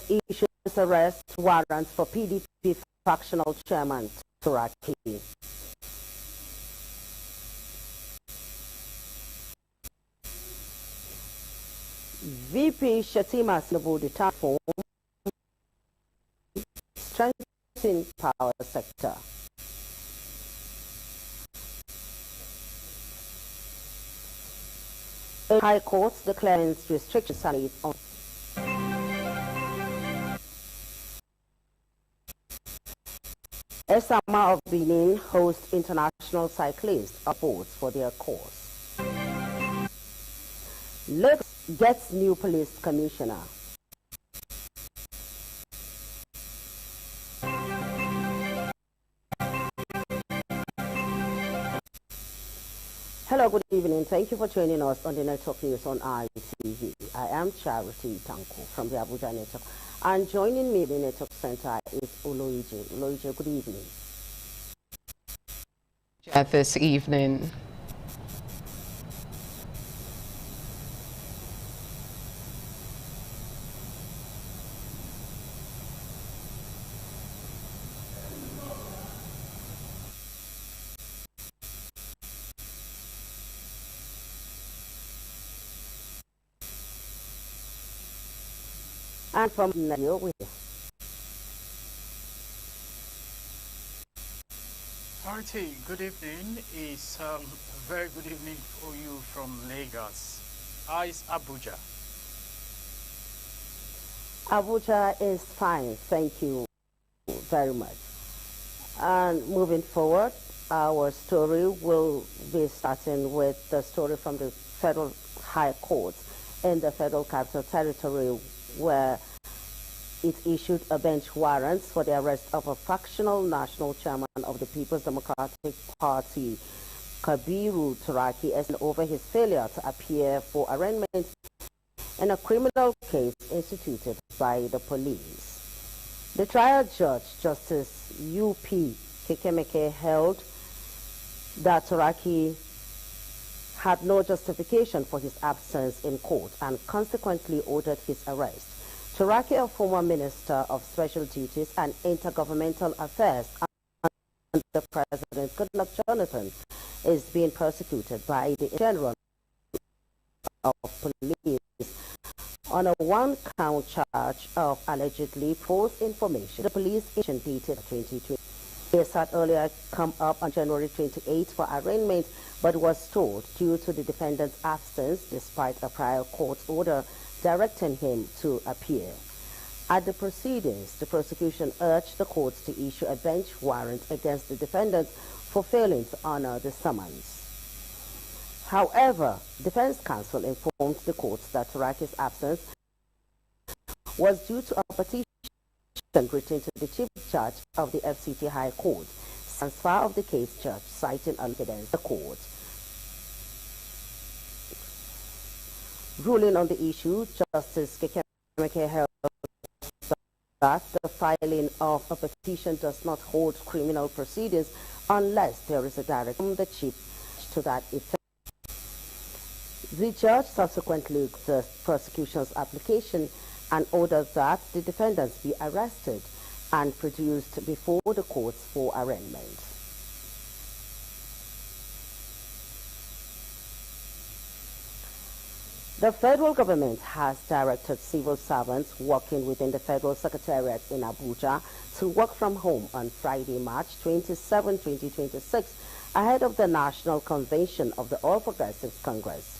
issues arrest warrants for PDP factional chairman Turaki. VP Shatima Tinubu platform strengthening power sector. High Court declares restrictions on Esama of Benin hosts international cyclists awards for their cause. Lagos gets new police commissioner. Hello, good evening. Thank you for joining us on the Network News on ITV. I am Charity Tanko from the Abuja Network. And joining me in the Network Center is Oloije. Oloije, good evening. This evening. And from Nigeria, we Artie, good evening. It's a very good evening for you from Lagos. How is Abuja? Abuja is fine, thank you very much. And moving forward, our story will be starting with the story from the Federal High Court in the Federal Capital Territory, where it issued a bench warrant for the arrest of a factional national chairman of the People's Democratic Party, Kabiru Turaki, over his failure to appear for arraignment in a criminal case instituted by the police. The trial judge, Justice U.P. Kekemeke, held that Turaki had no justification for his absence in court and consequently ordered his arrest. Turaki, a former Minister of Special Duties and Intergovernmental Affairs under President Goodluck Jonathan, is being persecuted by the General of Police on a one-count charge of allegedly false information. The police agent dated 2020. Case had earlier come up on January 28 for arraignment, but was stalled due to the defendant's absence despite a prior court order directing him to appear. At the proceedings, the prosecution urged the courts to issue a bench warrant against the defendants for failing to honor the summons. However, defense counsel informed the courts that Turaki's absence was due to a petition written to the chief judge of the FCT High Court, transfer of the case judge citing evidence the court. Ruling on the issue, Justice Kekemeke held that the filing of a petition does not hold criminal proceedings unless there is a direct from the chief to that effect. The judge subsequently looked at the prosecution's application and ordered that the defendants be arrested and produced before the courts for arraignment. The federal government has directed civil servants working within the Federal Secretariat in Abuja to work from home on Friday, March 27, 2026, ahead of the National Convention of the All Progressives Congress.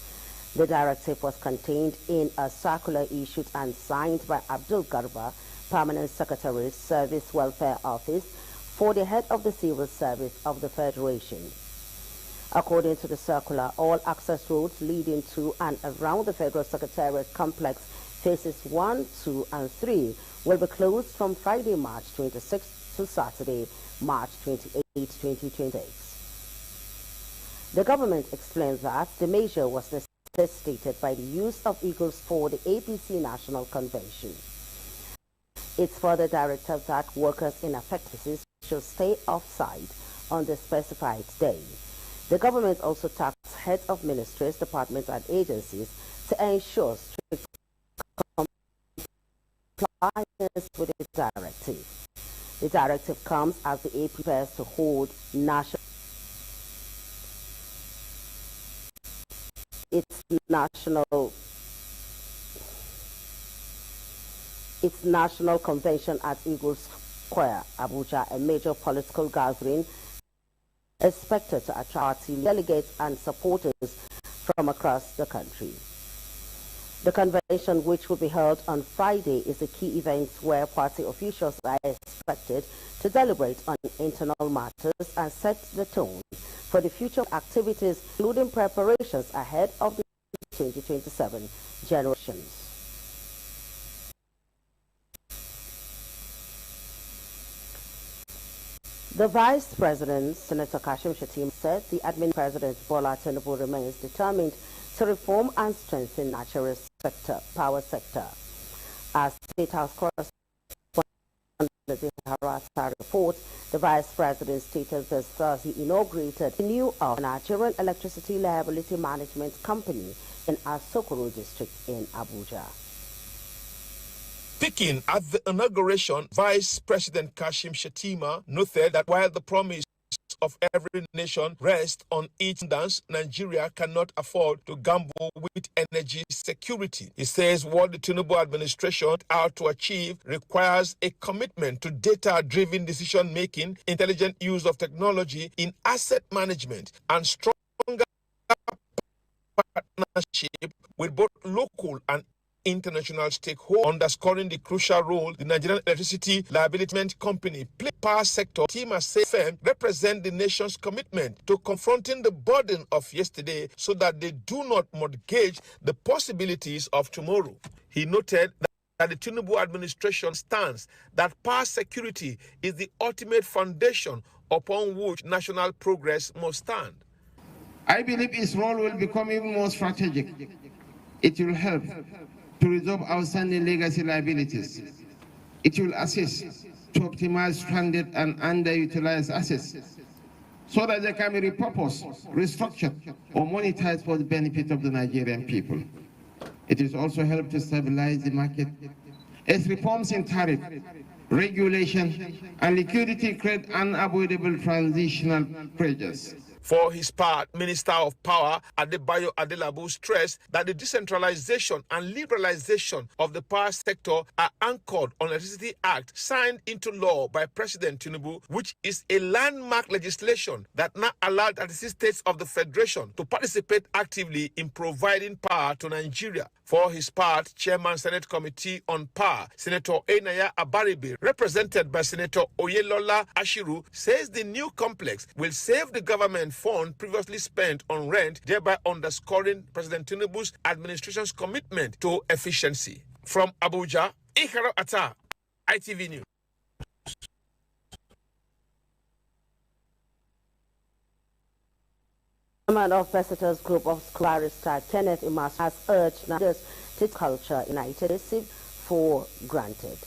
The directive was contained in a circular issued and signed by Abdul Garba, Permanent Secretary, Service Welfare Office, for the head of the Civil Service of the Federation. According to the circular, all access roads leading to and around the Federal Secretariat complex, phases 1, 2, and 3, will be closed from Friday, March 26 to Saturday, March 28, 2026. The government explains that the measure was necessitated by the use of Eagles for the APC National Convention. It's further directed that workers in affected places should stay off-site on the specified day. The government also tasked heads of ministries, departments, and agencies to ensure strict compliance with the directive. The directive comes as the AP prepares to hold its national convention at Eagle Square, Abuja, a major political gathering expected to attract delegates and supporters from across the country. The convention, which will be held on Friday, is a key event where party officials are expected to deliberate on internal matters and set the tone for the future activities, including preparations ahead of the 2027 general elections. The Vice President, Senator Kashim Shettima, said the admin President Bola Tinubu remains determined to reform and strengthen natural power sector. As State House correspondent the Harata report, the Vice President stated this Thursday inaugurated the new Nigerian Electricity Liability Management Company in Asokoro district in Abuja. Speaking at the inauguration, Vice President Kashim Shettima noted that while the promise of every nation rests on its dance, Nigeria cannot afford to gamble with energy security. He says what the Tinubu administration out to achieve requires a commitment to data-driven decision-making, intelligent use of technology in asset management, and stronger partnership with both local and international stakeholders, underscoring the crucial role the Nigerian Electricity Liability Management Company play. Power sector team as firm represent the nation's commitment to confronting the burden of yesterday so that they do not mortgage the possibilities of tomorrow. He noted that the Tinubu administration stands that power security is the ultimate foundation upon which national progress must stand. I believe its role will become even more strategic. It will help to resolve outstanding legacy liabilities. It will assist to optimize stranded and underutilized assets so that they can be repurposed, restructured, or monetized for the benefit of the Nigerian people. It will also help to stabilize the market as reforms in tariff, regulation, and liquidity create unavoidable transitional pressures. For his part, Minister of Power Adebayo Adelabu stressed that the decentralization and liberalization of the power sector are anchored on the Electricity Act signed into law by President Tinubu, which is a landmark legislation that now allowed 36 states of the Federation to participate actively in providing power to Nigeria. For his part, Chairman Senate Committee on Power, Senator Enaya Abaribe, represented by Senator Oyelola Ashiru, says the new complex will save the government funds previously spent on rent, thereby underscoring President Tinubu's administration's commitment to efficiency. From Abuja, Ikaro Atta, ITV News. Chairman of Visitors Group of Barrister Kenneth Imas has urged leaders to take culture united for granted.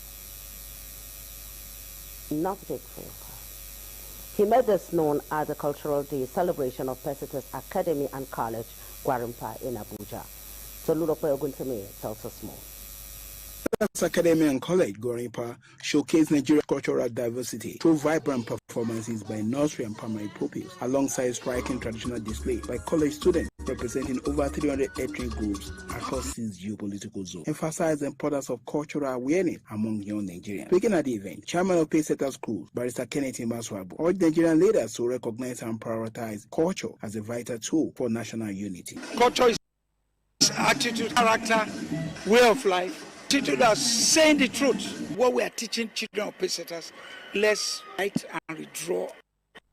Not take for. He made this known at the Cultural Day celebration of Visitors Academy and College, Gwarimpa in Abuja. So Ludope Oguntemi tells us more. Visitors Academy and College, Gwarimpa, showcase Nigeria's cultural diversity through vibrant performances by nursery and primary pupils, alongside striking traditional displays by college students representing over 300 ethnic groups across 6 geopolitical zones, emphasize the importance of cultural awareness among young Nigerians. Speaking at the event, Chairman of Pacesetter Schools, Barrister Kenneth Imaswabu, urged Nigerian leaders to recognize and prioritize culture as a vital tool for national unity. Culture is attitude, character, way of life. Attitude as saying the truth. What we are teaching children of Pacesetters, let's write and redraw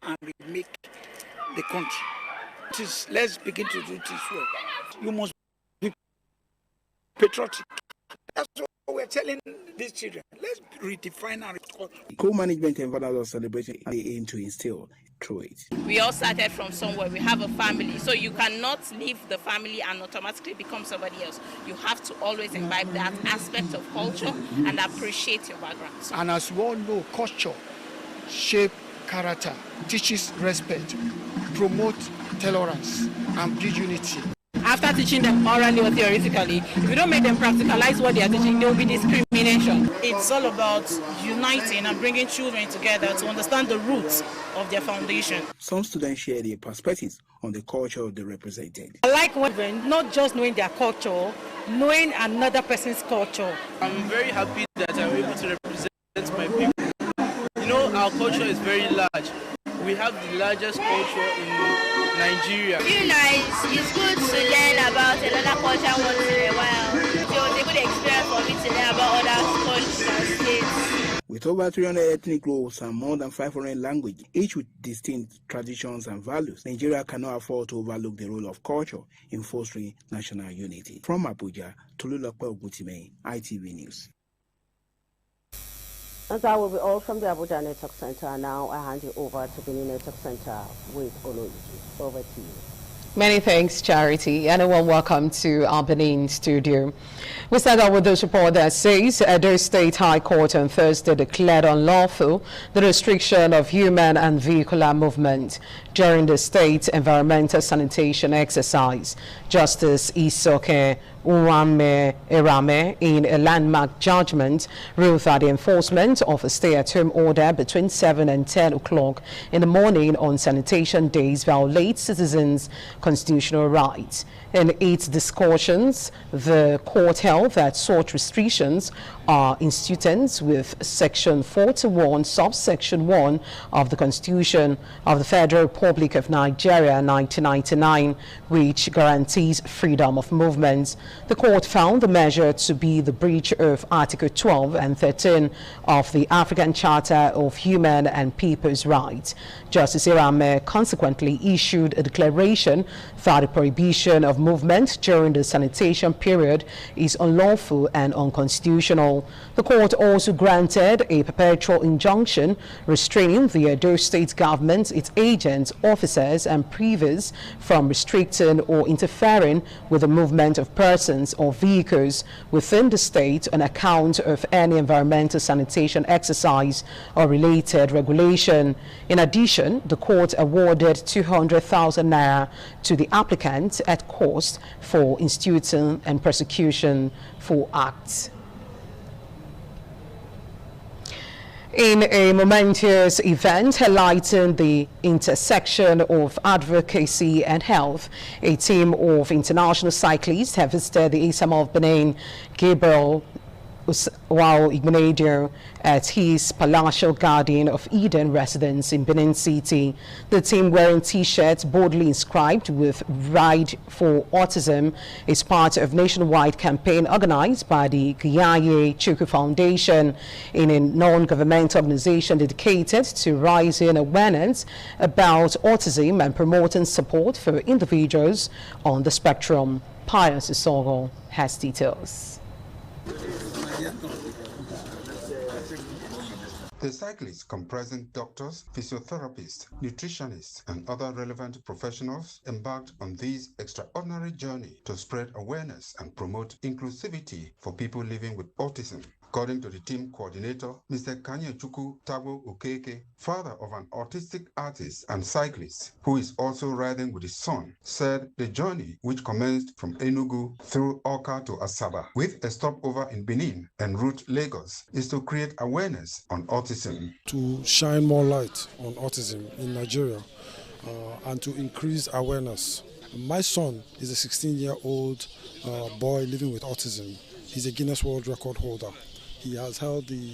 and remake the country. Let's begin to do this work. You must be patriotic. That's what we're telling these children. Let's redefine our culture. Co-management and values of celebration they aim to instill through it. We all started from somewhere. We have a family. So you cannot leave the family and automatically become somebody else. You have to always imbibe that aspect of culture and appreciate your background. And as we all know, culture shapes character, teaches respect, promotes tolerance, and builds unity. after teaching them orally or theoretically, if you don't make them practicalize what they are teaching, there will be discrimination. It's all about uniting and bringing children together to understand the roots of their foundation. Some students share their perspectives on the culture they represented. I like women, not just knowing their culture, knowing another person's culture. I'm very happy that I'm able to represent my people. You know, our culture is very large. We have the largest culture in Nigeria. I feel like it's good to learn about another culture once in a while. So it was a good experience for me to learn about other cultures and states. With over 300 ethnic groups and more than 500 languages, each with distinct traditions and values, Nigeria cannot afford to overlook the role of culture in fostering national unity. From Abuja, Tolulope Ogutime, ITV News. And that will be all from the Abuja Network Center. Now I hand you over to Benin Network Center with Oloiji. Over to you. Many thanks, Charity, and a warm welcome to our Benin studio. We start out with this report that says Edo State High Court on Thursday declared unlawful the restriction of human and vehicular movement during the state environmental sanitation exercise. Justice Isoke Uwame Erame, in a landmark judgment, ruled that the enforcement of a stay-at-home order between 7 and 10 o'clock in the morning on sanitation days violates citizens' constitutional rights. In its discussions, the court held that such restrictions are in suitance with Section 41, subsection 1 of the Constitution of the Federal Republic of Nigeria 1999, which guarantees freedom of movement. The court found the measure to be the breach of Article 12 and 13 of the African Charter of Human and People's Rights. Justice Irame consequently issued a declaration that the prohibition of movement during the sanitation period is unlawful and unconstitutional. The court also granted a perpetual injunction restraining the Edo State government, its agents, officers and privets from restricting or interfering with the movement of persons or vehicles within the state on account of any environmental sanitation exercise or related regulation. In addition, the court awarded 200,000 naira to the applicant at cost for instituting and prosecution for acts. In a momentous event highlighting the intersection of advocacy and health, a team of international cyclists have visited the Isama of Benin, Gabriel Igbenedion, at his palatial garden of Eden residence in Benin City. The team, wearing t-shirts boldly inscribed with Ride for Autism, is part of a nationwide campaign organized by the Giyaye Chuku Foundation, in a non-governmental organization dedicated to raising awareness about autism and promoting support for individuals on the spectrum. Pius Isogo has details. The cyclists, comprising doctors, physiotherapists, nutritionists, and other relevant professionals, embarked on this extraordinary journey to spread awareness and promote inclusivity for people living with autism. According to the team coordinator, Mr. Kanyechukwu Tabo Okeke, father of an autistic artist and cyclist who is also riding with his son, said the journey, which commenced from Enugu through Awka to Asaba, with a stopover in Benin en route Lagos, is to create awareness on autism. To shine more light on autism in Nigeria and to increase awareness. My son is a 16-year-old boy living with autism. He's a Guinness World Record holder. He has held the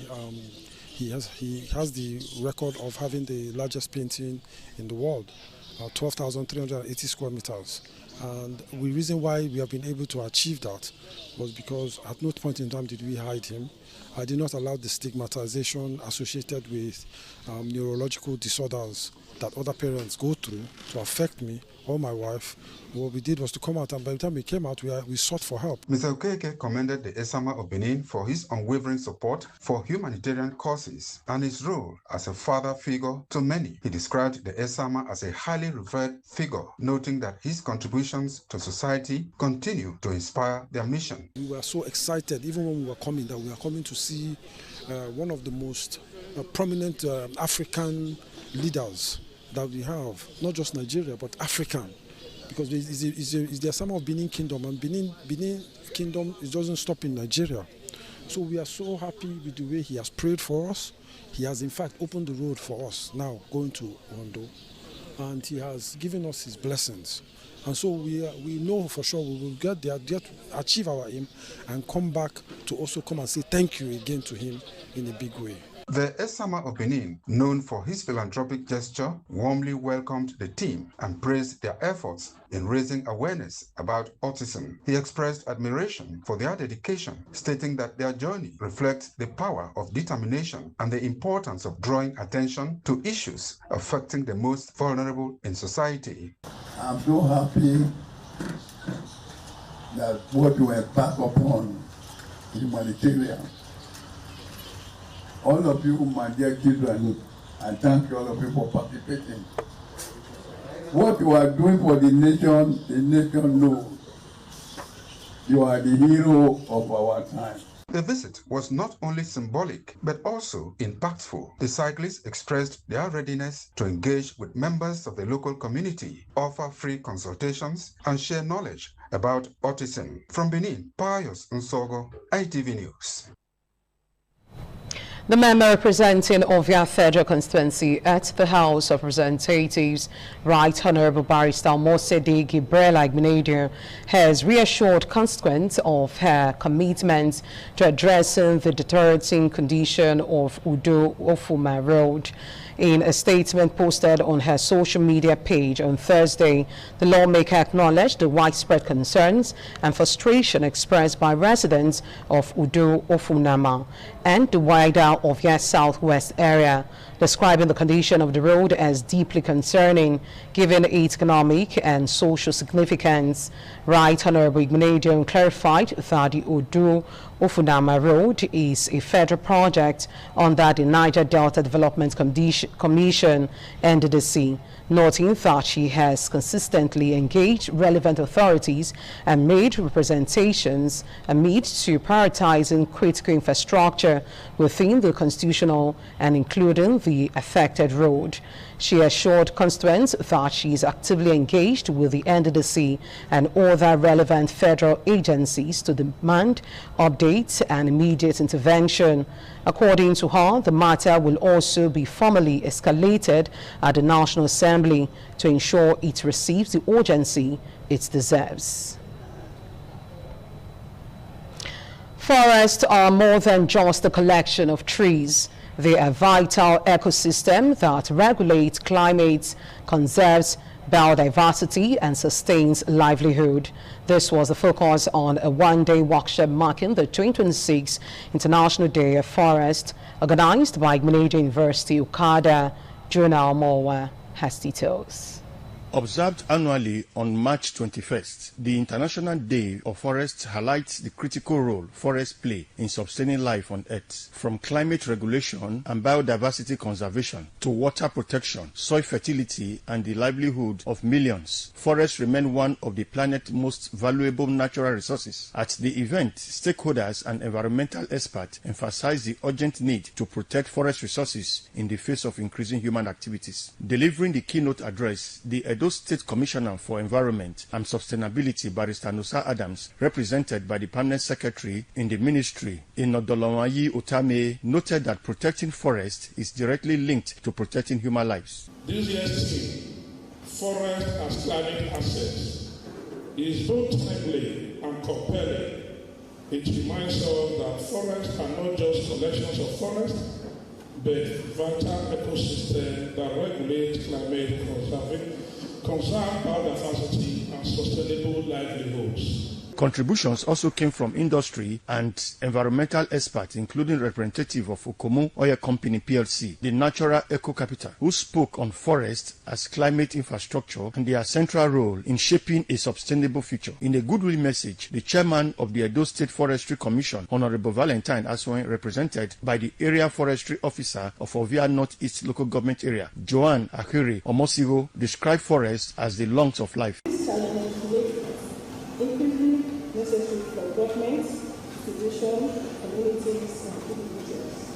he has the record of having the largest painting in the world, 12,380 square meters. And the reason why we have been able to achieve that was because at no point in time did we hide him. I did not allow the stigmatization associated with neurological disorders that other parents go through to affect me or my wife. What we did was to come out, and by the time we came out, we sought for help. Mr. Okeke commended the Esama of Benin for his unwavering support for humanitarian causes and his role as a father figure to many. He described the Esama as a highly revered figure, noting that his contributions to society continue to inspire their mission. We were so excited, even when we were coming, that we were coming to see one of the most prominent African leaders that we have, not just Nigeria, but African. because it's the assignment of Benin Kingdom, and Benin Kingdom, it doesn't stop in Nigeria. So we are so happy with the way he has prayed for us. He has in fact opened the road for us now going to Ondo, and he has given us his blessings. And so we know for sure we will get there, achieve our aim, and come back to also come and say thank you again to him in a big way. The Esama of Benin, known for his philanthropic gesture, warmly welcomed the team and praised their efforts in raising awareness about autism. He expressed admiration for their dedication, stating that their journey reflects the power of determination and the importance of drawing attention to issues affecting the most vulnerable in society. I'm so happy that what you embark upon is humanitarian. All of you, my dear children, I thank you all of you for participating. What you are doing for the nation knows. You are the hero of our time. The visit was not only symbolic, but also impactful. The cyclists expressed their readiness to engage with members of the local community, offer free consultations, and share knowledge about autism. From Benin, Pius Nsogo, ITV News. The member representing Ovia Federal Constituency at the House of Representatives, Right Honorable Barrister Mosede Gibrela Igbenedion, has reassured constituents of her commitment to addressing the deteriorating condition of Udo Ofuma Road. In a statement posted on her social media page on Thursday, the lawmaker acknowledged the widespread concerns and frustration expressed by residents of Udo Ofunama and the wider Ovia Southwest area, describing the condition of the road as deeply concerning given its economic and social significance. Right Honorable Igbenedion clarified that the Udo Ofunama Road is a federal project under the Niger Delta Development Commission, NDDC, noting that she has consistently engaged relevant authorities and made representations amid to prioritizing critical infrastructure within the constitutional and including the affected road. She assured constituents that she is actively engaged with the NDDC and other relevant federal agencies to demand updates and immediate intervention. According to her, the matter will also be formally escalated at the National Assembly to ensure it receives the urgency it deserves. Forests are more than just a collection of trees. They are a vital ecosystem that regulates climate, conserves biodiversity, and sustains livelihood. This was the focus on a one-day workshop marking the 2026 International Day of Forest, organized by Igbenedion University, Okada. Jonah Omowa has details. Observed annually on March 21st, the International Day of Forests highlights the critical role forests play in sustaining life on Earth, from climate regulation and biodiversity conservation to water protection, soil fertility, and the livelihood of millions. Forests remain one of the planet's most valuable natural resources. At the event, stakeholders and environmental experts emphasized the urgent need to protect forest resources in the face of increasing human activities. Delivering the keynote address, the Edo State Commissioner for Environment and Sustainability, Barrister Nusa Adams, represented by the Permanent Secretary in the Ministry, Inodolomayi Otame, noted that protecting forests is directly linked to protecting human lives. This year's theme, Forest as Climate Assets, is both timely and compelling. It reminds us that forests are not just collections of forests, but vital ecosystems that regulate climate, conserve biodiversity, and sustainable livelihoods. Contributions also came from industry and environmental experts, including representative of Okomu Oil Company PLC, the Natural Eco Capital, who spoke on forests as climate infrastructure and their central role in shaping a sustainable future. In a goodwill message, the chairman of the Edo State Forestry Commission, Honorable Valentine Aswen, represented by the Area Forestry Officer of Ovia Northeast Local Government Area, Joanne Ahiri Omosigo, described forests as the lungs of life. Necessary for governments, institutions, communities, and individuals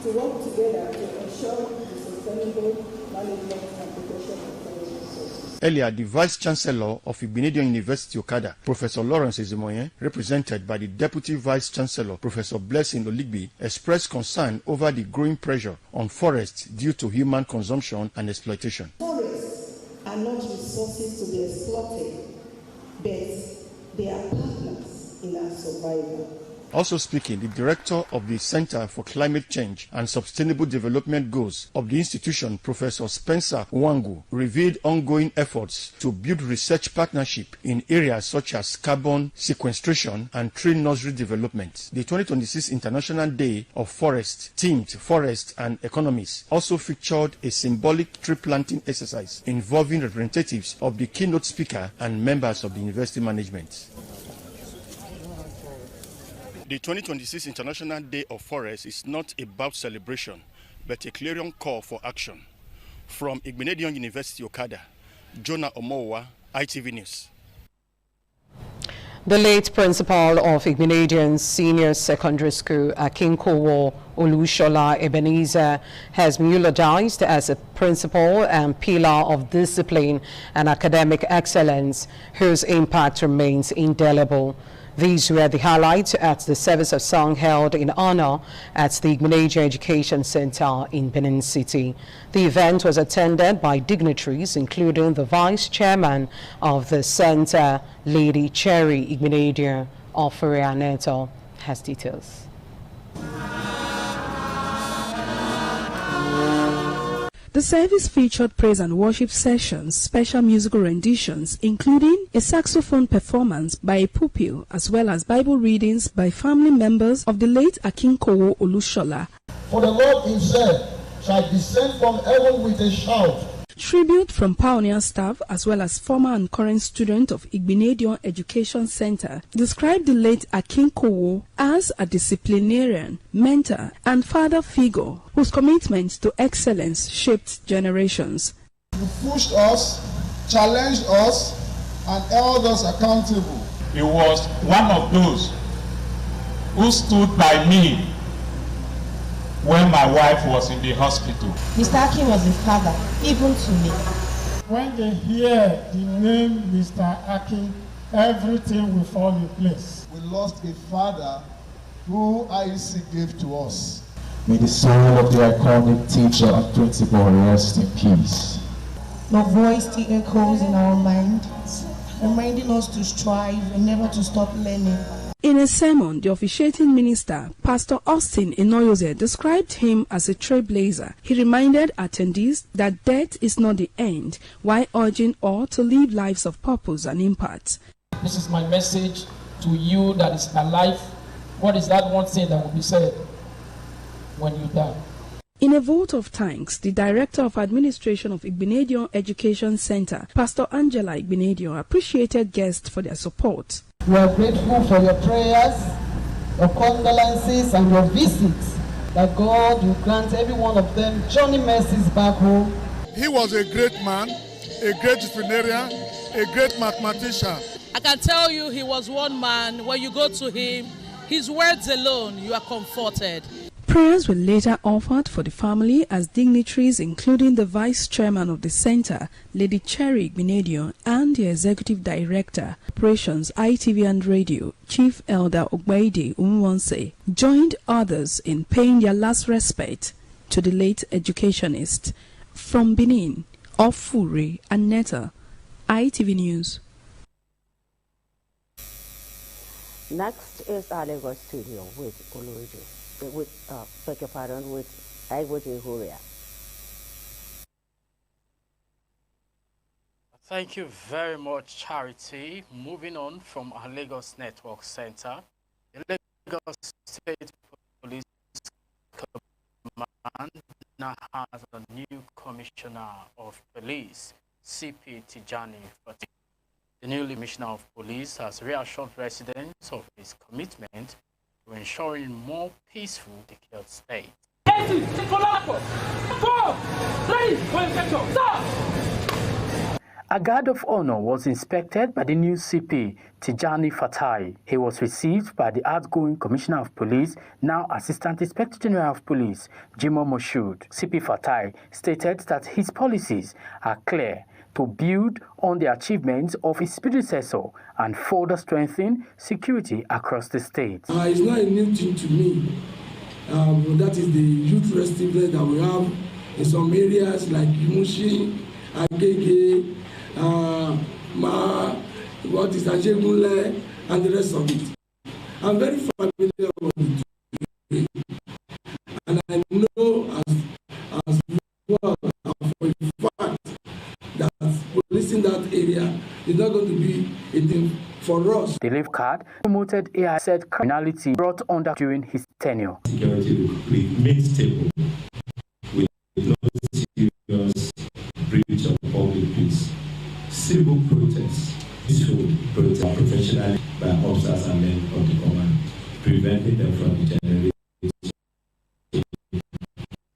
to work together to ensure the sustainable management and protection of forest resources. Earlier, the Vice-Chancellor of Igbinedion University Okada, Professor Lawrence Ezimoye, represented by the Deputy Vice-Chancellor, Professor Blessing Oligbi, expressed concern over the growing pressure on forests due to human consumption and exploitation. Forests are not resources to be exploited, but they are partners in our survival. Also speaking, the director of the Center for Climate Change and Sustainable Development Goals of the institution, Professor Spencer Wangu, revealed ongoing efforts to build research partnership in areas such as carbon sequestration and tree nursery development. The 2026 International Day of Forest, themed Forest and Economies, also featured a symbolic tree planting exercise involving representatives of the keynote speaker and members of the university management. The 2026 International Day of Forest is not about celebration, but a clarion call for action. From Igbinedion University Okada, Jonah Omowa, ITV News. The late principal of Igbinedion Senior Secondary School, Akinkowo Olushola Ebenezer, has been eulogized as a principal and pillar of discipline and academic excellence, whose impact remains indelible. These were the highlights at the service of song held in honor at the Igbinedion Education Center in Benin City. The event was attended by dignitaries, including the Vice Chairman of the Center, Lady Cherry Igbinedion Ofere Neto, has details. The service featured praise and worship sessions, special musical renditions, including a saxophone performance by a pupil, as well as Bible readings by family members of the late Akinkowo Olushola. For the Lord himself shall descend from heaven with a shout. Tribute from pioneer staff as well as former and current student of Igbinedion Education Center described the late Akinkowo as a disciplinarian, mentor, and father figure whose commitment to excellence shaped generations. He pushed us, challenged us, and held us accountable. He was one of those who stood by me when my wife was in the hospital. Mr. Akin was a father, even to me. When they hear the name Mr. Akin, everything will fall in place. We lost a father who IEC gave to us. May the soul of the iconic teacher and principal rest in peace. Your voice still echoes in our mind, reminding us to strive and never to stop learning. In a sermon, the officiating minister, Pastor Austin Inoyoze, described him as a trailblazer. He reminded attendees that death is not the end, while urging all to live lives of purpose and impact. This is my message to you that is alive. What is that one thing that will be said when you die? In a vote of thanks, the Director of Administration of Igbinedion Education Center, Pastor Angela Igbinedion, appreciated guests for their support. We are grateful for your prayers, your condolences, and your visits. That God will grant every one of them journey mercies back home. He was a great man, a great disciplinarian, a great mathematician. I can tell you he was one man. When you go to him, his words alone, you are comforted. Prayers were later offered for the family as dignitaries, including the Vice Chairman of the Center, Lady Cherry Igbinedion, and the Executive Director, Operations ITV and Radio, Chief Elder Ogbaide Umwonse, joined others in paying their last respect to the late educationist. From Benin, Ofure Annetta, ITV News. Next is our Lagos studio with Oluwiji. Beg your pardon, with Aiwoje Huria. Thank you very much, Charity. Moving on from our Lagos Network Center, the Lagos State Police Command now has a new Commissioner of Police, CP Tijani Fatai. The newly Commissioner of Police has reassured residents of his commitment to ensuring more peaceful, secure state. A guard of honor was inspected by the new CP, Tijani Fatai. He was received by the outgoing Commissioner of Police, now Assistant Inspector General of Police, Jimoh Moshood. CP Fatai stated that his policies are clear, to build on the achievements of his predecessor and further strengthen security across the state. It's not a new thing to me. That is the youth festival that we have in some areas like Imushi, Agege, Ajegunle, and the rest of it. I'm very familiar with it. And I know as well for a fact that policing that area is not going to be a thing for us. The Leave Card promoted AI said criminality brought under during his tenure. Security remains stable with no serious breach of public peace. Civil protests should protest professionally by officers and men of the command, preventing them from generating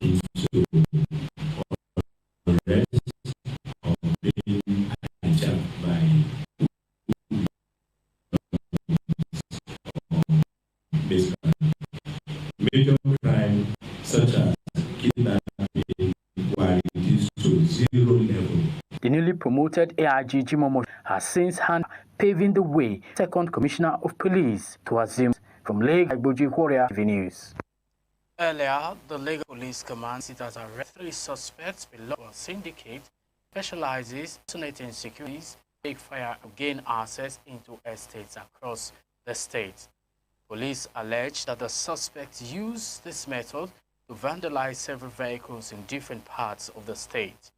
into arrest or being hijacked by major crime such as kidnapping were reduced to 0 level. The newly promoted AIG Jimomo has since handed paving the way second commissioner of police to assume from Lagos. Igboji Warrior TV News. Earlier, the Lagos Police Command it has arrested 3 suspects below a syndicate specializes in securities, take fire to gain access into estates across the state. Police allege that the suspects used this method to vandalize several vehicles in different parts of the state.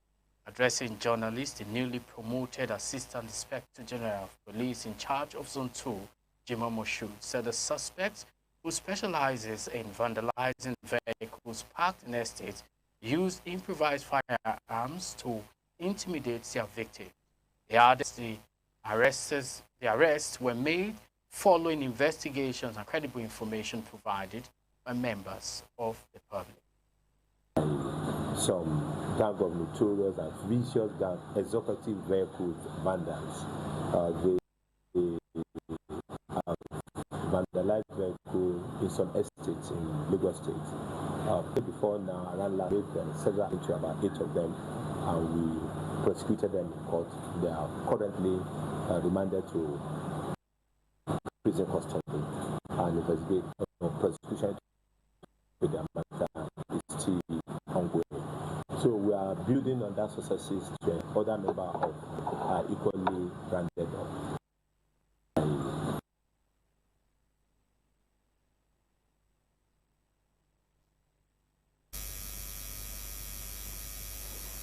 Addressing journalists, the newly promoted Assistant Inspector General of Police in charge of Zone 2, Jimomo Shu, said the suspects, who specializes in vandalizing vehicles parked in estates, used improvised firearms to intimidate their victim. The arrests were made following investigations and credible information provided by members of the public. Some gang of notorious and vicious gang executive vehicles vandals. They vandalized vehicles in some estates in Lagos State. Before now, around last week, several into about 8 of them, and we prosecuted them in court. They are currently remanded to prison custody, and the prosecution with the matter is still ongoing. So we are building on that successes to other members of equally branded up.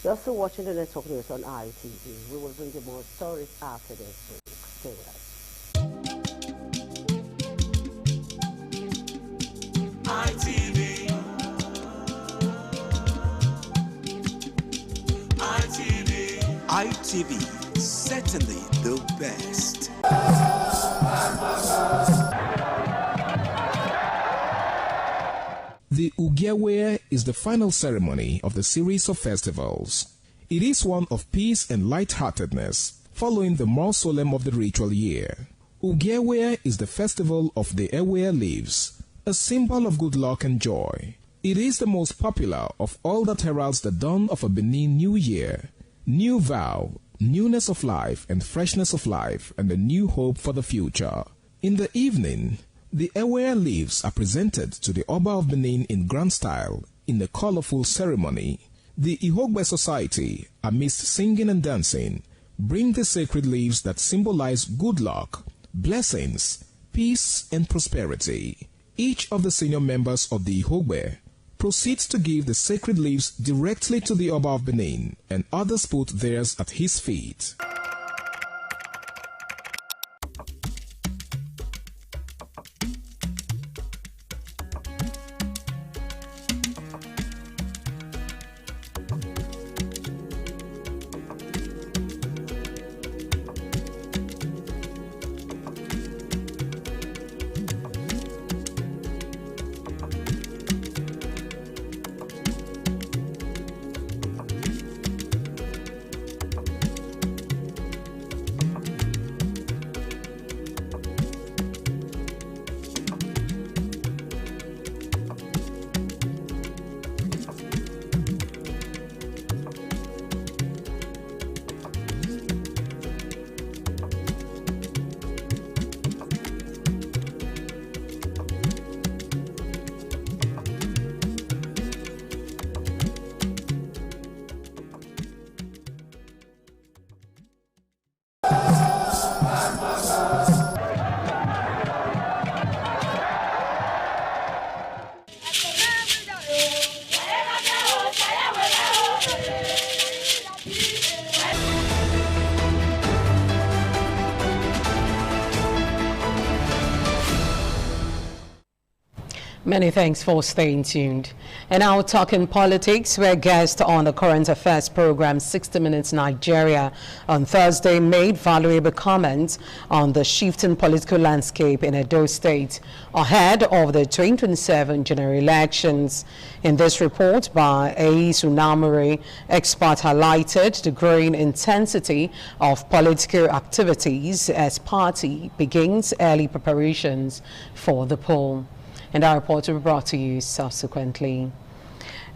You're still watching the Network News on ITV. We will bring you more stories after this break. Stay with us. ITV. ITV, certainly the best. The Ugewe is the final ceremony of the series of festivals. It is one of peace and lightheartedness, following the more solemn of the ritual year. Ugewe is the festival of the Ewe leaves, a symbol of good luck and joy. It is the most popular of all that heralds the dawn of a Benin New Year. New vow, newness of life and freshness of life, and a new hope for the future. In the evening, the Ewe leaves are presented to the Oba of Benin in grand style in a colorful ceremony. The Ihogbe Society, amidst singing and dancing, bring the sacred leaves that symbolize good luck, blessings, peace, and prosperity. Each of the senior members of the Ihogbe proceeds to give the sacred leaves directly to the Oba of Benin, and others put theirs at his feet. Many thanks for staying tuned. And now talking politics, we're guest on the current affairs program 60 Minutes Nigeria on Thursday made valuable comments on the shifting political landscape in Edo State ahead of the 2027 general elections. In this report by Ace Unamure, expert highlighted the growing intensity of political activities as party begins early preparations for the poll. And our report will be brought to you subsequently.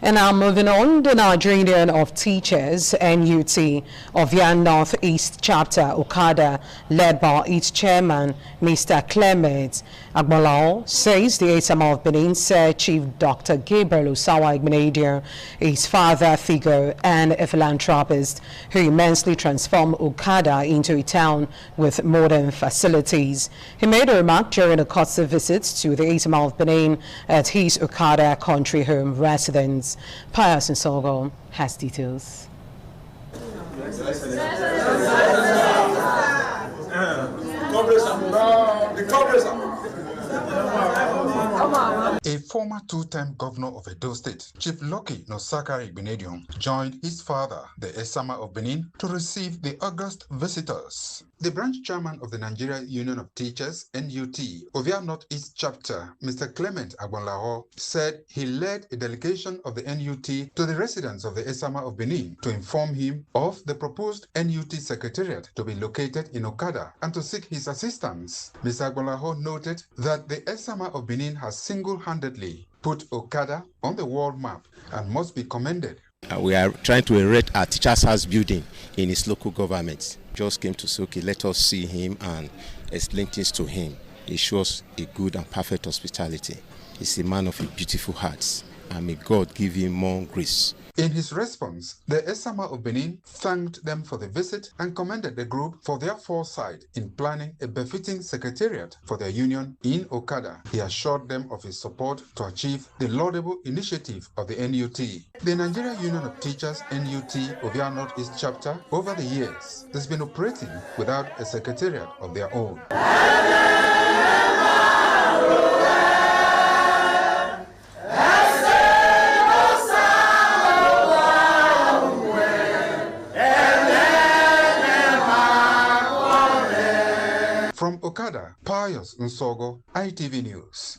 And now moving on, the Nigerian Union of Teachers, NUT, of Yan Northeast Chapter, Okada, led by its chairman, Mr. Clement Agbolao, says the Esama of Benin said Chief Dr. Gabriel Osawa Igbenedion, his father figure and a philanthropist who immensely transformed Okada into a town with modern facilities. He made a remark during a courtesy visit to the Esama of Benin at his Okada country home residence. Pius Nsogo has details. A former two-time governor of Edo State, Chief Lucky Nosakari Igbenedion, joined his father, the Esama of Benin, to receive the August visitors. The branch chairman of the Nigeria Union of Teachers, NUT, Ovia Northeast Chapter, Mr. Clement Agbolao, said he led a delegation of the NUT to the residence of the Esama of Benin to inform him of the proposed NUT secretariat to be located in Okada and to seek his assistance. Mr. Agbolao noted that the Esama of Benin has single-handedly put Okada on the world map and must be commended. We are trying to erect our teacher's house building in his local government. Just came to Soki, let us see him and explain things to him. He shows a good and perfect hospitality. He's a man of a beautiful heart, and may God give him more grace. In his response, the Esama of Benin thanked them for the visit and commended the group for their foresight in planning a befitting secretariat for their union in Okada. He assured them of his support to achieve the laudable initiative of the NUT. The Nigeria Union of Teachers, NUT, Ovia Northeast Chapter, over the years, has been operating without a secretariat of their own. From Okada, Pius Nsogo, ITV News.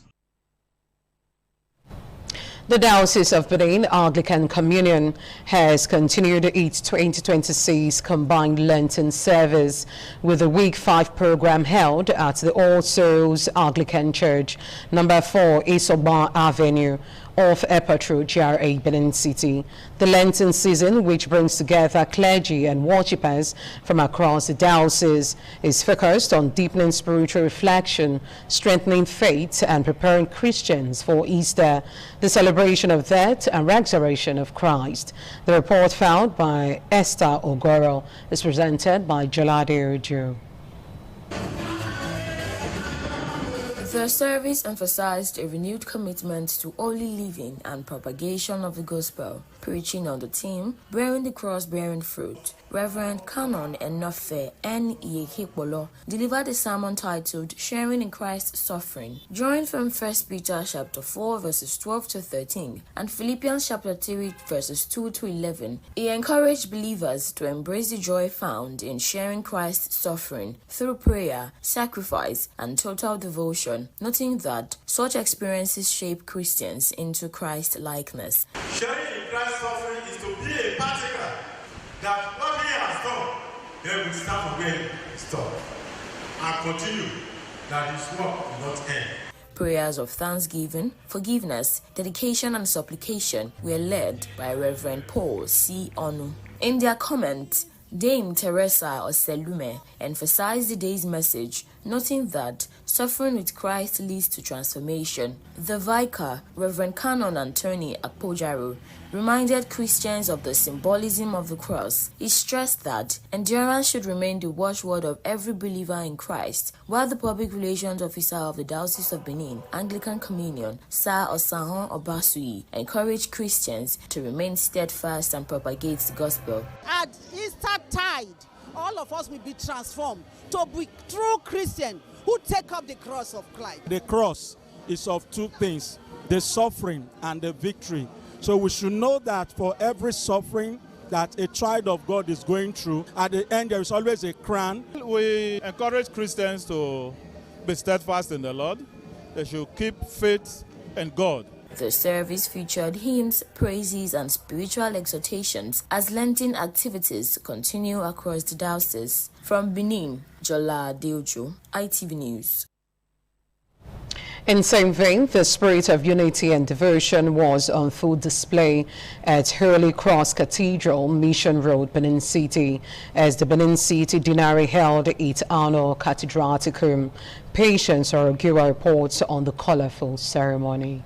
The Diocese of Benin Anglican Communion has continued its 2026 combined Lenten service with the Week 5 program held at the All Souls Anglican Church, number 4 Isoban Avenue, off Epatro, GRA, Benin City. The Lenten season, which brings together clergy and worshippers from across the diocese, is focused on deepening spiritual reflection, strengthening faith, and preparing Christians for Easter, the celebration of death and resurrection of Christ. The report filed by Esther Ogoro is presented by Jolade Ojo. The service emphasized a renewed commitment to holy living and propagation of the gospel, preaching on the theme, Bearing the Cross, Bearing Fruit. Reverend Canon Enofe N. Iyekipolo delivered a sermon titled Sharing in Christ's Suffering, drawing from 1 Peter chapter 4 verses 12 to 13 and Philippians chapter 3 verses 2 to 11. He encouraged believers to embrace the joy found in sharing Christ's suffering through prayer, sacrifice, and total devotion, noting that such experiences shape Christians into Christ-likeness. Sharing in Christ's suffering is to be a partaker that what he has done, then we start from where he stopped and continue, that his work will not end. Prayers of thanksgiving, forgiveness, dedication, and supplication were led by Reverend Paul C. Onu. In their comment, Dame Teresa Oselume emphasized the day's message, noting that suffering with Christ leads to transformation. The Vicar, Reverend Canon Anthony Akpojaro, reminded Christians of the symbolism of the cross. He stressed that endurance should remain the watchword of every believer in Christ, while the public relations officer of the Diocese of Benin Anglican Communion, Sir Osahan Obasui, encouraged Christians to remain steadfast and propagate the gospel. At Easter tide, all of us will be transformed to be true Christians who take up the cross of Christ. The cross is of two things, the suffering and the victory. So we should know that for every suffering that a child of God is going through, at the end there is always a crown. We encourage Christians to be steadfast in the Lord. They should keep faith in God. The service featured hymns, praises, and spiritual exhortations as Lenten activities continue across the diocese. From Benin, Jola Deojo, ITV News. In same vein, the spirit of unity and devotion was on full display at Holy Cross Cathedral, Mission Road, Benin City, as the Benin City Deanery held its annual Cathedraticum. Patience Orogura reports on the colorful ceremony.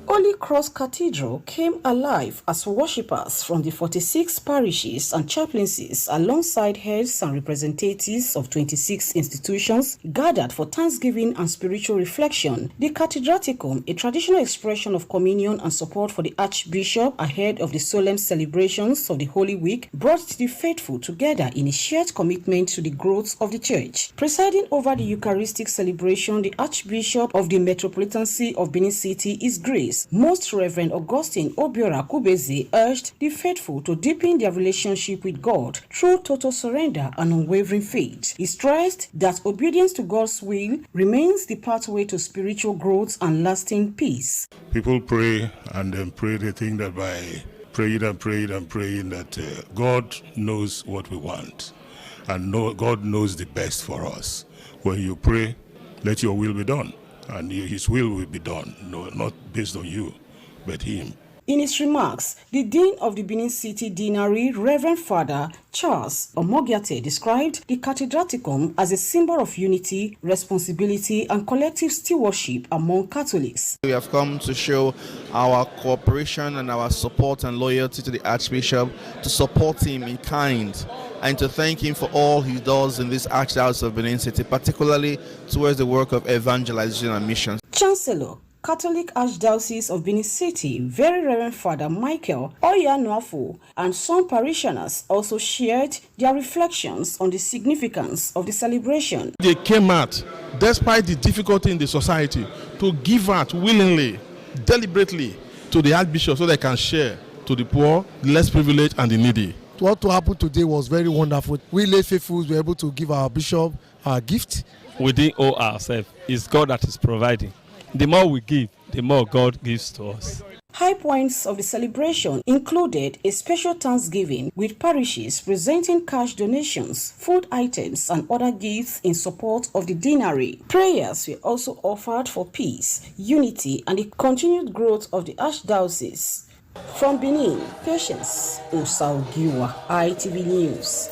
Holy Cross Cathedral came alive as worshippers from the 46 parishes and chaplaincies alongside heads and representatives of 26 institutions gathered for thanksgiving and spiritual reflection. The Cathedraticum, a traditional expression of communion and support for the Archbishop ahead of the solemn celebrations of the Holy Week, brought the faithful together in a shared commitment to the growth of the Church. Presiding over the Eucharistic celebration, the Archbishop of the Metropolitan See of Benin City, His Grace Most Reverend Augustine Obiora Kubeze, urged the faithful to deepen their relationship with God through total surrender and unwavering faith. He stressed that obedience to God's will remains the pathway to spiritual growth and lasting peace. People pray and then pray. They think that by praying that God knows what we want, and God knows the best for us. When you pray, let your will be done, and His will be done, no, not based on you, but Him. In his remarks, the Dean of the Benin City Deanery, Reverend Father Charles Omogiate, described the Cathedraticum as a symbol of unity, responsibility, and collective stewardship among Catholics. We have come to show our cooperation and our support and loyalty to the Archbishop, to support him in kind, and to thank him for all he does in this Archdiocese of Benin City, particularly towards the work of evangelization and mission. Chancellor, Catholic Archdiocese of Benin City, Very Reverend Father Michael Oyanuafu, and some parishioners also shared their reflections on the significance of the celebration. They came out, despite the difficulty in the society, to give out willingly, deliberately to the Archbishop so they can share to the poor, the less privileged, and the needy. What happened today was very wonderful. We lay faithfuls were able to give our bishop our gift. We didn't owe ourselves. It's God that is providing. The more we give, the more God gives to us. High points of the celebration included a special thanksgiving with parishes presenting cash donations, food items, and other gifts in support of the deanery. Prayers were also offered for peace, unity, and the continued growth of the Archdiocese. From Benin, Patience Osaugiwa, ITV News.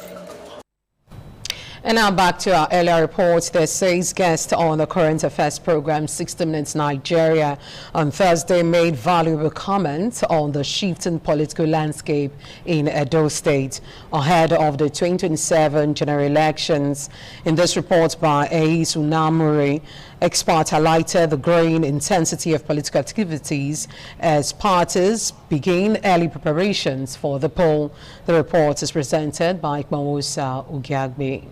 And now back to our earlier reports. The says guest on the current affairs program 60 Minutes Nigeria on Thursday made valuable comments on the shifting political landscape in Edo State ahead of the 2027 general elections. In this report by Eis Unamuri, experts highlighted the growing intensity of political activities as parties begin early preparations for the poll. The report is presented by Ikmawosa Ugiagbe.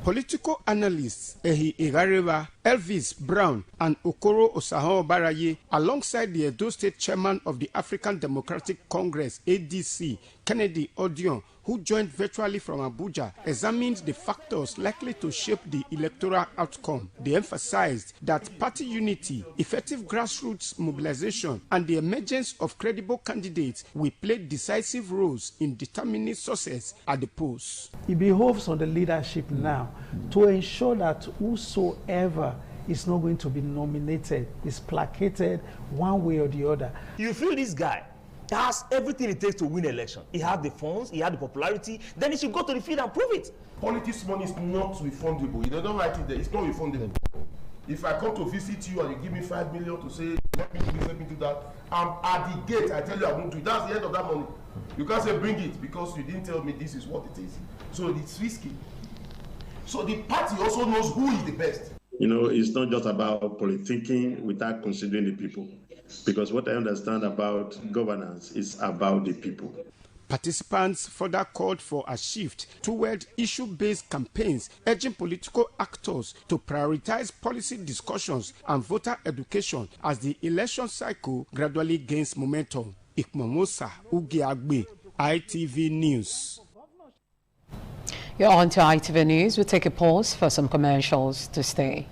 Political analysts Ehi Igareva, Elvis Brown, and Okoro Osaho Baraye, alongside the Edo State chairman of the African Democratic Congress, ADC, Kennedy Odion, who joined virtually from Abuja, examined the factors likely to shape the electoral outcome. They emphasized that party unity, effective grassroots mobilization, and the emergence of credible candidates will play decisive roles in determining success at the polls. It behoves on the leadership now to ensure that whosoever is not going to be nominated is placated one way or the other. You feel this guy has everything it takes to win election. He has the funds, he has the popularity, then he should go to the field and prove it. Politics money is not refundable. You don't write it there, it's not refundable. If I come to visit you and you give me 5 million to say, let me do this, let me do that, I'm at the gate, I tell you I won't do it. That's the end of that money. You can't say bring it because you didn't tell me this is what it is. So it's risky. So the party also knows who is the best. You know, it's not just about politicking without considering the people. because what I understand about governance is about the people. Participants further called for a shift toward issue-based campaigns, urging political actors to prioritize policy discussions and voter education as the election cycle gradually gains momentum. Ikmamosa Ugiagbe, ITV News. You're on to ITV News. We'll take a pause for some commercials to stay.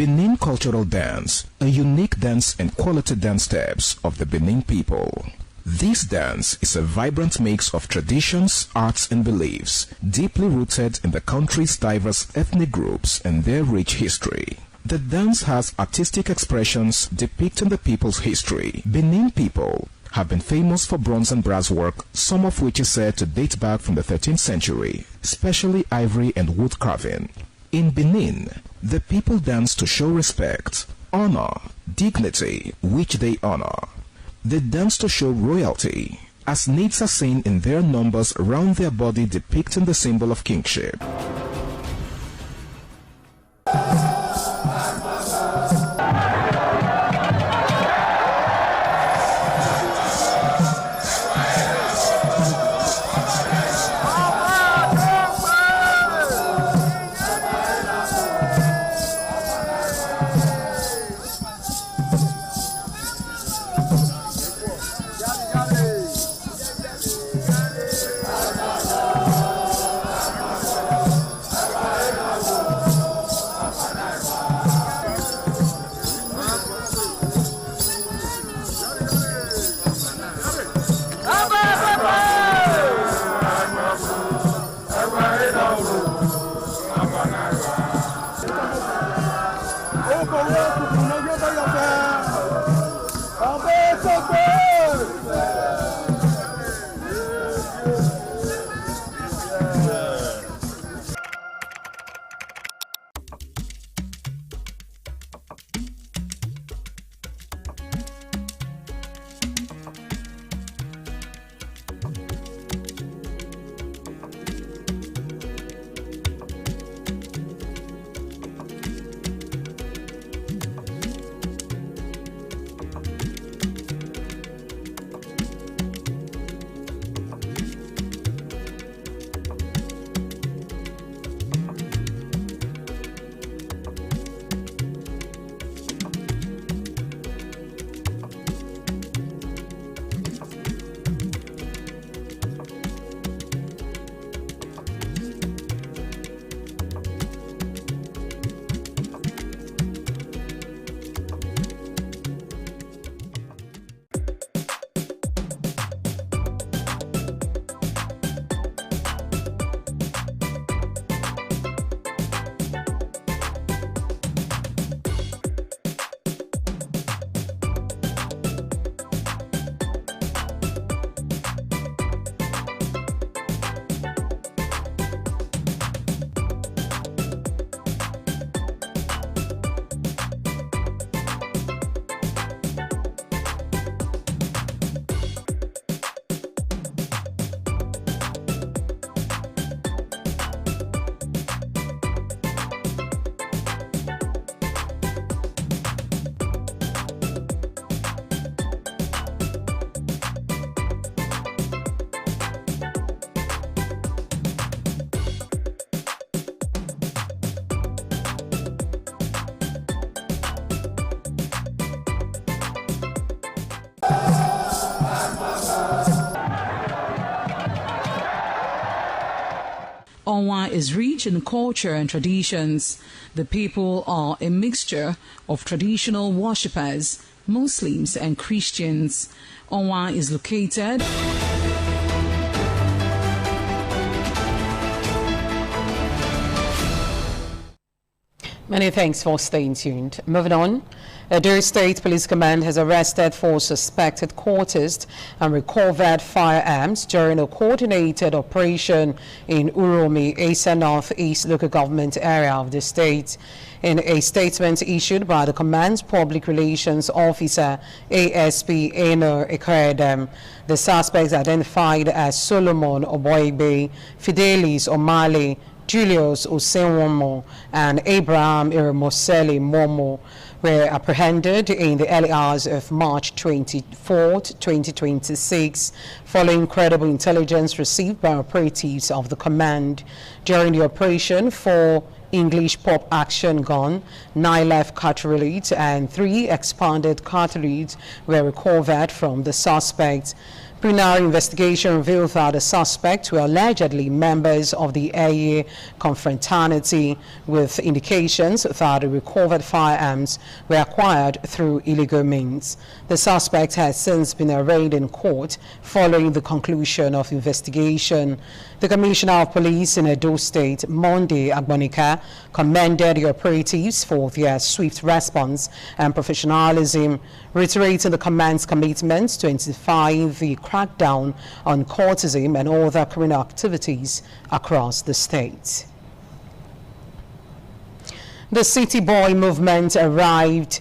Benin Cultural Dance, a unique dance and quality dance steps of the Benin people. This dance is a vibrant mix of traditions, arts and beliefs, deeply rooted in the country's diverse ethnic groups and their rich history. The dance has artistic expressions depicting the people's history. Benin people have been famous for bronze and brass work, some of which is said to date back from the 13th century, especially ivory and wood carving. In Benin, the people dance to show respect, honor, dignity, which they honor. They dance to show royalty, as natives are seen in their numbers around their body depicting the symbol of kingship. Onwa is rich in culture and traditions. The people are a mixture of traditional worshippers, Muslims and Christians. Onwa is located Many thanks for staying tuned. Moving on, Edo State Police Command has arrested 4 suspected courtists and recovered firearms during a coordinated operation in Uromi, Asa Northeast local government area of the state. In a statement issued by the command's public relations officer, ASP Eno Ekredem, the suspects identified as Solomon Oboigbe, Fidelis Omale, Julius Osenwomo, and Abraham Iremoseli Momo were apprehended in the early hours of March 24, 2026, following credible intelligence received by operatives of the command. During the operation, 4 English pop action gun, 9 live cartridges, and 3 expanded cartridges were recovered from the suspects. Preliminary investigation revealed that the suspects were allegedly members of the AA confraternity, with indications that the recovered firearms were acquired through illegal means. The suspect has since been arraigned in court following the conclusion of investigation. The Commissioner of Police in Edo State, Monday Agbonika, commended the operatives for their swift response and professionalism, reiterating the command's commitment to intensify the crackdown on courtism and other criminal activities across the state. The City Boy movement arrived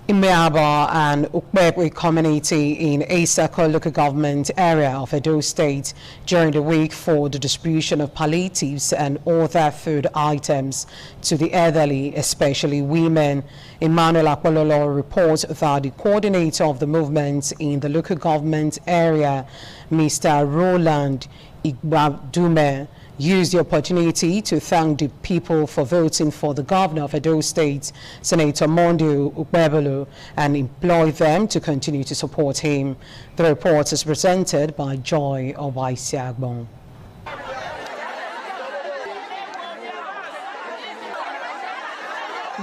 in Meaba and Ukbekwe community in Asako local government area of Edo State during the week for the distribution of palliatives and other food items to the elderly, especially women. Emmanuel Akpololo reports that the coordinator of the movement in the local government area, Mr. Roland Igbadume, used the opportunity to thank the people for voting for the governor of Edo State, Senator Monday Ukpebolo, and implored them to continue to support him. The report is presented by Joy Obaisiagbon.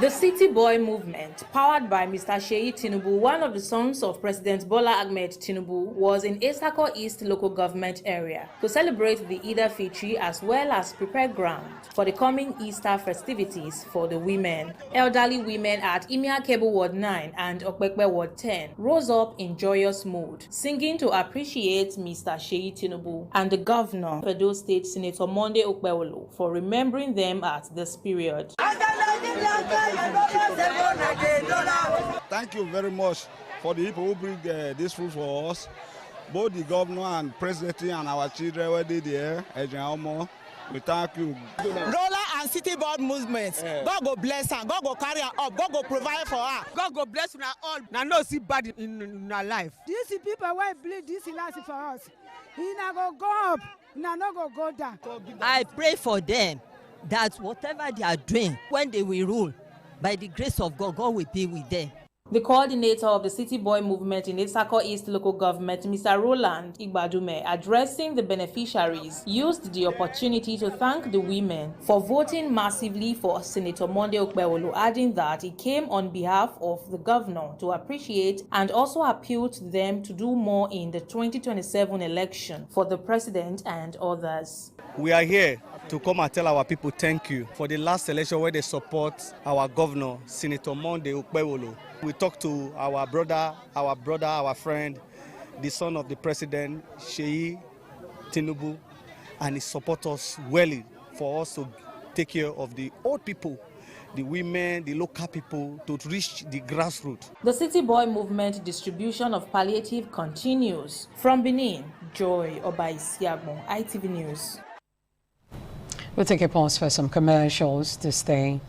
The City Boy movement, powered by Mr. Sheyi Tinubu, one of the sons of President Bola Ahmed Tinubu, was in Asako East local government area to celebrate the Eid al-Fitr as well as prepare ground for the coming Easter festivities for the women. Elderly women at Imia Kebu Ward 9 and Okpekpe Ward 10 rose up in joyous mood, singing to appreciate Mr. Sheyi Tinubu and the governor of Edo State, Senator Monday Ukpebolo, for remembering them at this period. Thank you very much for the people who bring this food for us. Both the governor and president and our children were there. We thank you. Roller and City Board movement. God go bless her. God go carry her up. God go provide for her. God go bless her all. Now no see bad in our life. These people who bleed this last for us. He not go up. Now no go down. I pray for them that whatever they are doing, when they will rule, by the grace of God, God will be with them. The coordinator of the City Boy movement in Asako East local government, Mr. Roland Igbadume, addressing the beneficiaries, used the opportunity to thank the women for voting massively for Senator Monday Ukpebolo, adding that he came on behalf of the governor to appreciate and also appeal to them to do more in the 2027 election for the president and others. We are here to come and tell our people thank you for the last election where they support our governor, Senator Monday Ukpebolo. We talked to our brother, our friend, the son of the president, Sheyi Tinubu, and he supports us well for us to take care of the old people, the women, the local people, to reach the grassroots. The City Boy movement distribution of palliative continues. From Benin, Joy Obaisiagbon, ITV News. We'll take a pause for some commercials to stay.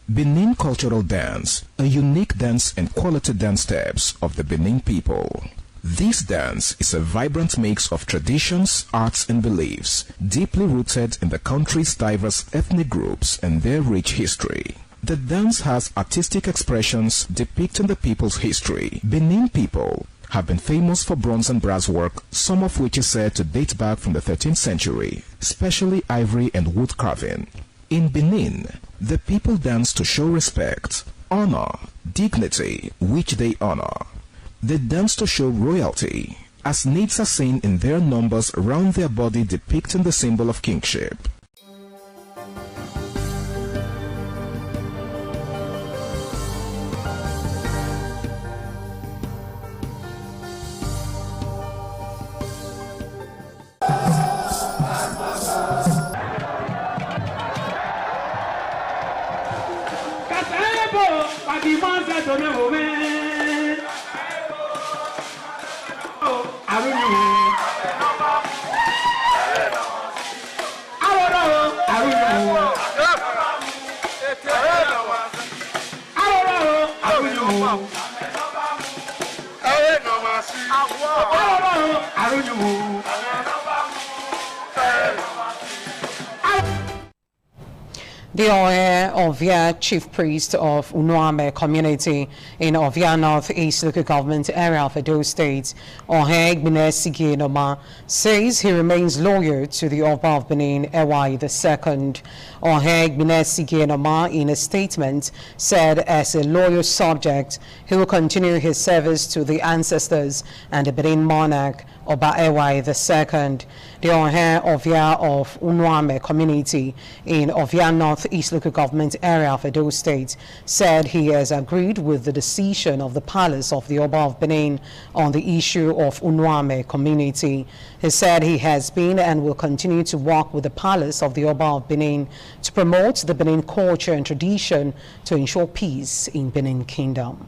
Benin Cultural Dance, a unique dance and quality dance steps of the Benin people. This dance is a vibrant mix of traditions, arts and beliefs, deeply rooted in the country's diverse ethnic groups and their rich history. The dance has artistic expressions depicting the people's history. Benin people have been famous for bronze and brass work, some of which is said to date back from the 13th century, especially ivory and wood carving. In Benin, the people dance to show respect, honor, dignity, which they honor. They dance to show royalty, as naids are seen in their numbers around their body depicting the symbol of kingship. The Ohe Ovia Chief Priest of Unuame community in Ovia North-East Local Government Area of Edo State, Ohe Igbenesi Noma, says he remains loyal to the Oba of Benin, Ewai II. Ohe Igbenesi Noma, in a statement, said as a loyal subject, he will continue his service to the ancestors and the Benin monarch, Oba Ewai II. The Ohe Ovia of Unuame community in Ovia North-East Local Government Area of Edo State said he has agreed with the decision of the Palace of the Oba of Benin on the issue of Unuame community. He said he has been and will continue to work with the Palace of the Oba of Benin to promote the Benin culture and tradition to ensure peace in Benin Kingdom.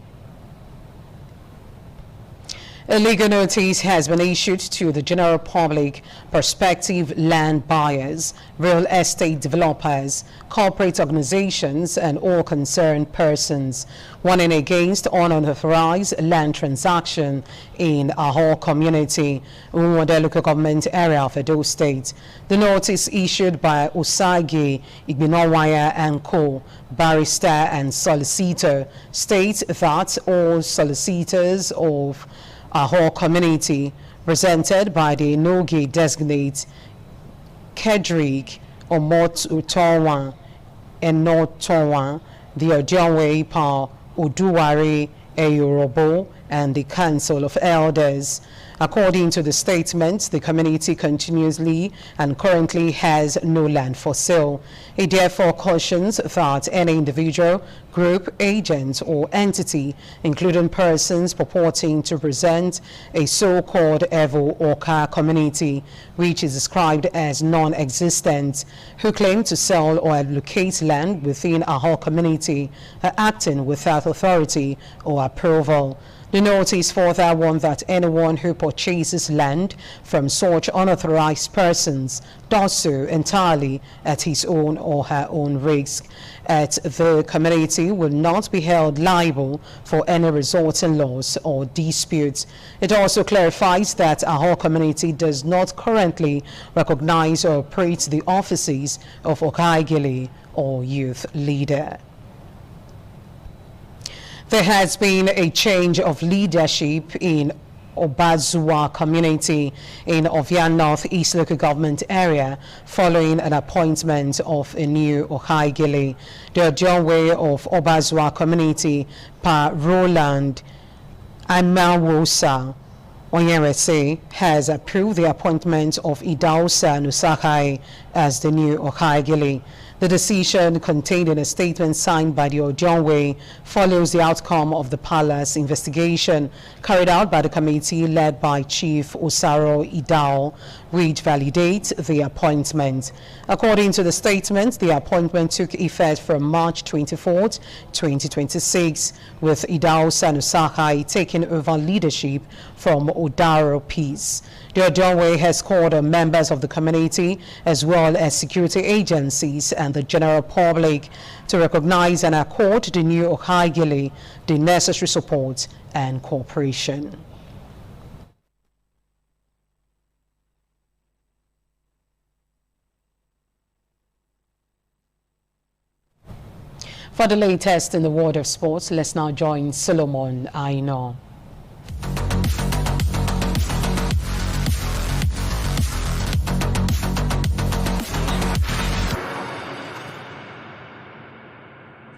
A legal notice has been issued to the general public, prospective land buyers, real estate developers, corporate organizations, and all concerned persons, warning against unauthorized land transaction in Aho community, Umuode local government area of Edo State. The notice issued by Usagi Igbenowaya and Co., barrister and solicitor, states that all solicitors of Aho community, presented by the Nogi designate Kedrick Omot Utonwa and Notonwa, the Odionwe Pa Uduwari Eyorobo, and the Council of Elders. According to the statement, the community continuously and currently has no land for sale. It therefore cautions that any individual, group, agent, or entity, including persons purporting to present a so-called Evo or Ka community, which is described as non-existent, who claim to sell or allocate land within a whole community, are acting without authority or approval. The notice further warned that anyone who purchases land from such unauthorized persons does so entirely at his own or her own risk. The community will not be held liable for any resulting loss or disputes. It also clarifies that our whole community does not currently recognize or operate the offices of Okaigili or youth leader. There has been a change of leadership in Obazua community in Ovia North-East Local Government area following an appointment of a new Okaigili. The Odionwe of Obazua community, Pa Roland Amawosa Onyerese, has approved the appointment of Idausa Nusakai as the new Ohaigili. The decision, contained in a statement signed by the Ojonwe, follows the outcome of the palace investigation carried out by the committee led by Chief Osaro Idao, which validates the appointment. According to the statement, the appointment took effect from March 24, 2026, with Idao Sanusahai taking over leadership from Odaro Peace. The Ojonwe has called on members of the community as well as security agencies and the general public to recognize and accord the new Ohaigili the necessary support and cooperation. For the latest in the world of sports, let's now join Solomon Aino.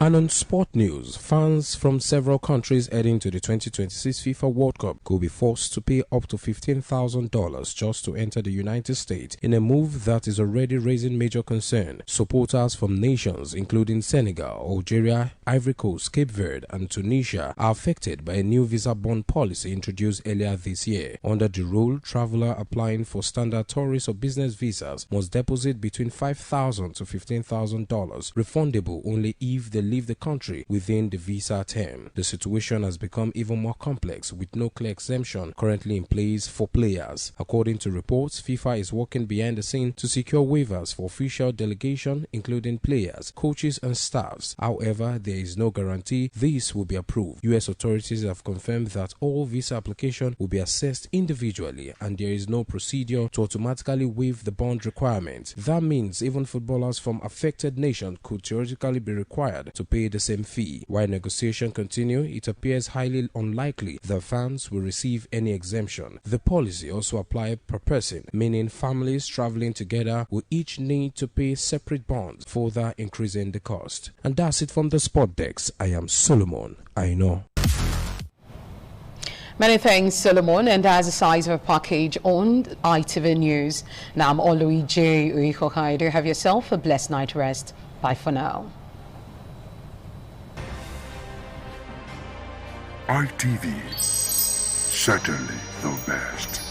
And on sport news, fans from several countries heading to the 2026 FIFA World Cup could be forced to pay up to $15,000 just to enter the United States, in a move that is already raising major concern. Supporters from nations including Senegal, Algeria, Ivory Coast, Cape Verde and Tunisia are affected by a new visa bond policy introduced earlier this year. Under the rule, traveler applying for standard tourist or business visas must deposit between $5,000 to $15,000, refundable only if they leave the country within the visa term. The situation has become even more complex, with no clear exemption currently in place for players. According to reports, FIFA is working behind the scene to secure waivers for official delegation, including players, coaches and staffs. However, there is no guarantee this will be approved. US authorities have confirmed that all visa applications will be assessed individually and there is no procedure to automatically waive the bond requirement. That means even footballers from affected nations could theoretically be required to pay the same fee. While negotiations continue, it appears highly unlikely that fans will receive any exemption. The policy also applies per person, meaning families traveling together will each need to pay separate bonds, further increasing the cost. And that's it from the Sport Desk. I am Solomon Aino. Many thanks, Solomon, and as the size of a package on ITV News. Now I'm Oluyi J. Uihohaide. Have yourself a blessed night rest. Bye for now. ITV, certainly the best.